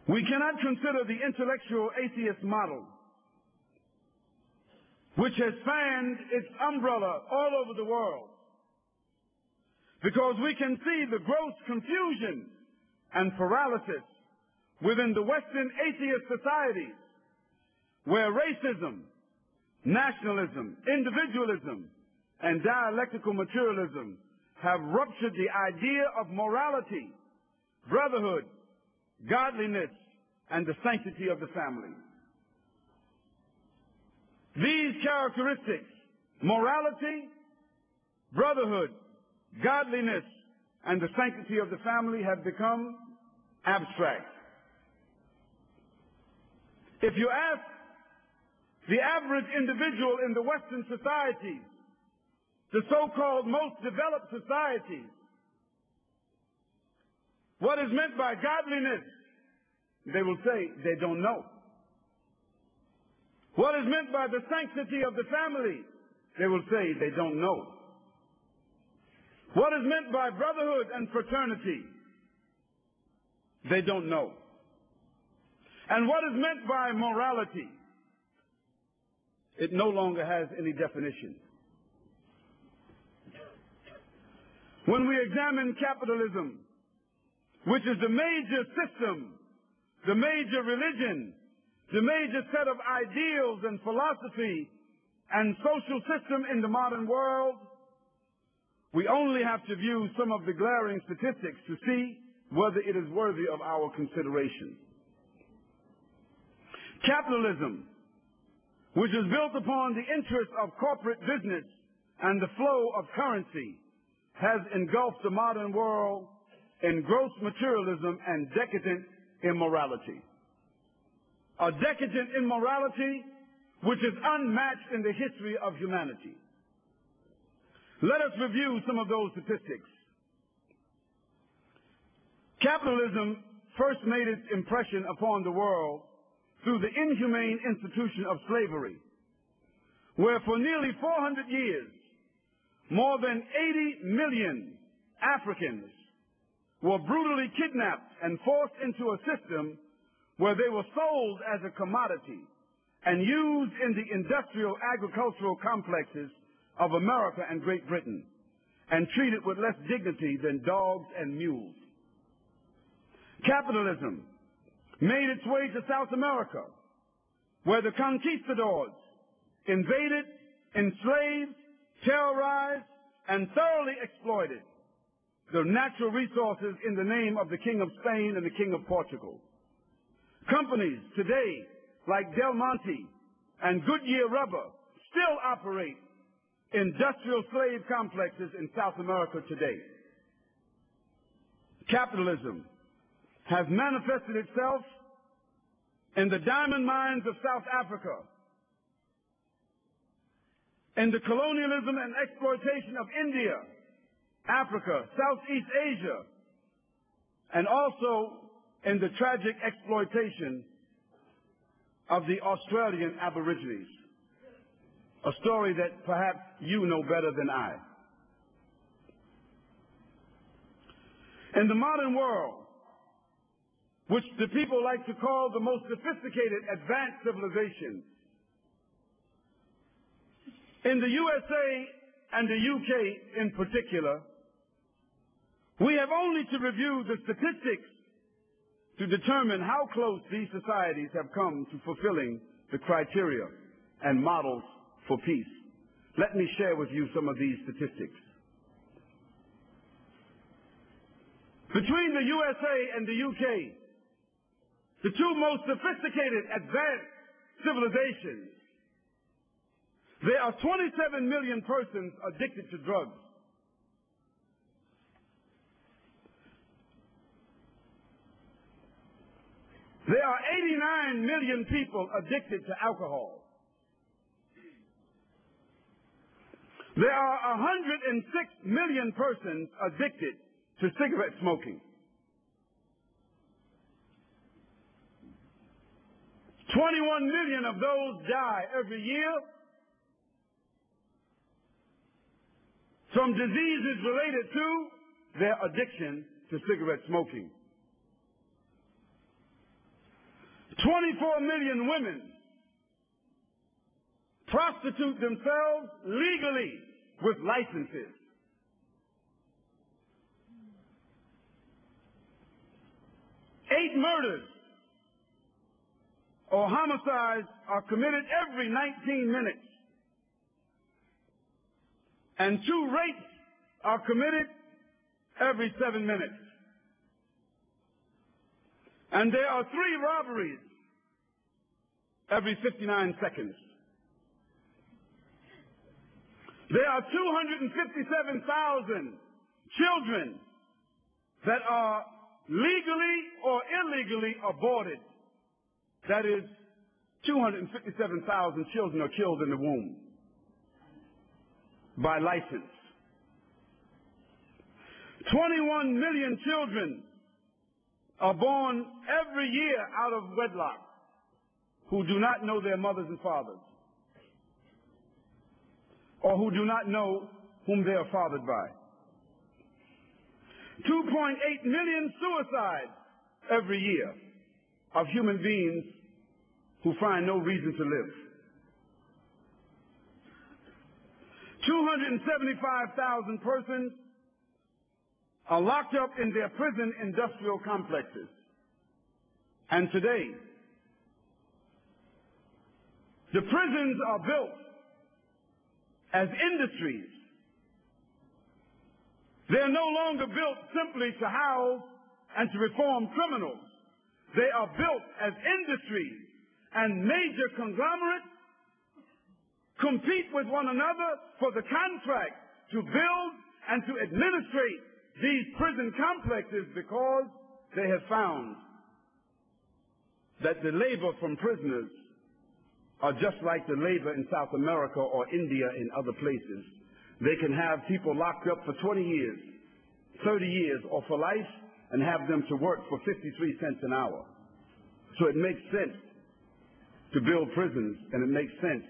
We cannot consider the intellectual atheist model, which has fanned its umbrella all over the world, because we can see the gross confusion and paralysis within the Western atheist societies, where racism, nationalism, individualism, and dialectical materialism have ruptured the idea of morality, brotherhood, godliness, and the sanctity of the family. These characteristics, morality, brotherhood, godliness, and the sanctity of the family, have become abstract. If you ask the average individual in the Western societies, the so-called most developed societies, what is meant by godliness, they will say they don't know. What is meant by the sanctity of the family, they will say they don't know. What is meant by brotherhood and fraternity, they don't know. And what is meant by morality, it no longer has any definition. When we examine capitalism, which is the major system, the major religion, the major set of ideals and philosophy and social system in the modern world, we only have to view some of the glaring statistics to see whether it is worthy of our consideration. Capitalism, which is built upon the interests of corporate business and the flow of currency, has engulfed the modern world in gross materialism and decadent immorality. A decadent immorality which is unmatched in the history of humanity. Let us review some of those statistics. Capitalism first made its impression upon the world through the inhumane institution of slavery, where for nearly 400 years, more than 80 million Africans were brutally kidnapped and forced into a system where they were sold as a commodity and used in the industrial agricultural complexes of America and Great Britain, and treated with less dignity than dogs and mules. Capitalism made its way to South America, where the conquistadors invaded, enslaved, terrorized, and thoroughly exploited the natural resources in the name of the King of Spain and the King of Portugal. Companies today like Del Monte and Goodyear Rubber still operate industrial slave complexes in South America today. Capitalism has manifested itself in the diamond mines of South Africa, in the colonialism and exploitation of India, Africa, Southeast Asia, and also in the tragic exploitation of the Australian Aborigines, a story that perhaps you know better than I. In the modern world, which the people like to call the most sophisticated advanced civilization, in the USA and the UK in particular, we have only to review the statistics to determine how close these societies have come to fulfilling the criteria and models for peace. Let me share with you some of these statistics. Between the USA and the UK, the two most sophisticated advanced civilizations, there are 27 million persons addicted to drugs. There are 89 million people addicted to alcohol. There are 106 million persons addicted to cigarette smoking. 21 million of those die every year from diseases related to their addiction to cigarette smoking. 24 million women prostitute themselves legally with licenses. 8 murders or homicides are committed every 19 minutes. And 2 rapes are committed every 7 minutes. And there are 3 robberies every 59 seconds. There are 257,000 children that are legally or illegally aborted. That is, 257,000 children are killed in the womb by license. 21 million children are born every year out of wedlock who do not know their mothers and fathers, or who do not know whom they are fathered by. 2.8 million suicides every year of human beings who find no reason to live. 275,000 persons are locked up in their prison industrial complexes. And today, the prisons are built as industries. They are no longer built simply to house and to reform criminals. They are built as industries, and major conglomerates compete with one another for the contract to build and to administrate these prison complexes, because they have found that the labor from prisoners are just like the labor in South America or India and other places. They can have people locked up for 20 years, 30 years, or for life, and have them to work for 53 cents an hour. So it makes sense to build prisons, and it makes sense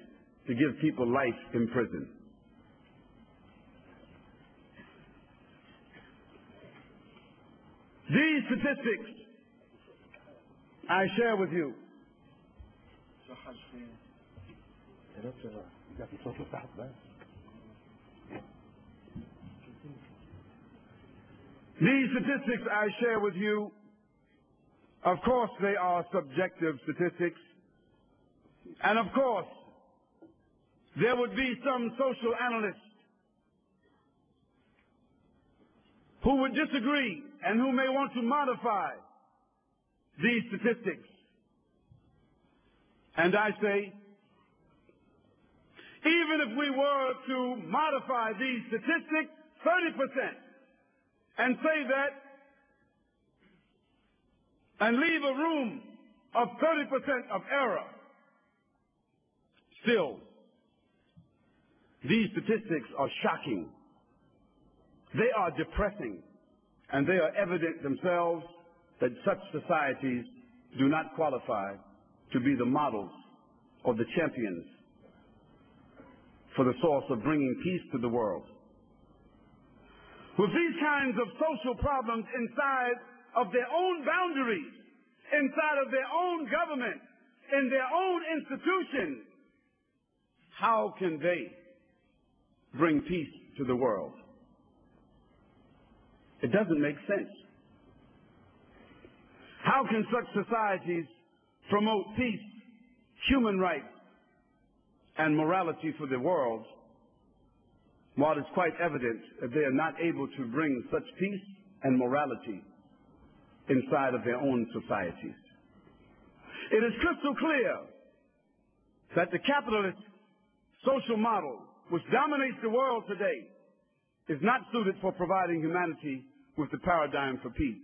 to give people life in prison. These statistics I share with you of course, they are subjective statistics. And of course, there would be some social analysts who would disagree and who may want to modify these statistics. And I say, even if we were to modify these statistics 30% and say that, and leave a room of 30% of error, still, these statistics are shocking. They are depressing, and they are evident themselves that such societies do not qualify to be the models or the champions for the source of bringing peace to the world. With these kinds of social problems inside of their own boundaries, inside of their own government, in their own institutions, how can they bring peace to the world? It doesn't make sense. How can such societies promote peace, human rights, and morality for the world, while it's quite evident that they are not able to bring such peace and morality inside of their own societies? It is crystal clear that the capitalist social model which dominates the world today is not suited for providing humanity with the paradigm for peace.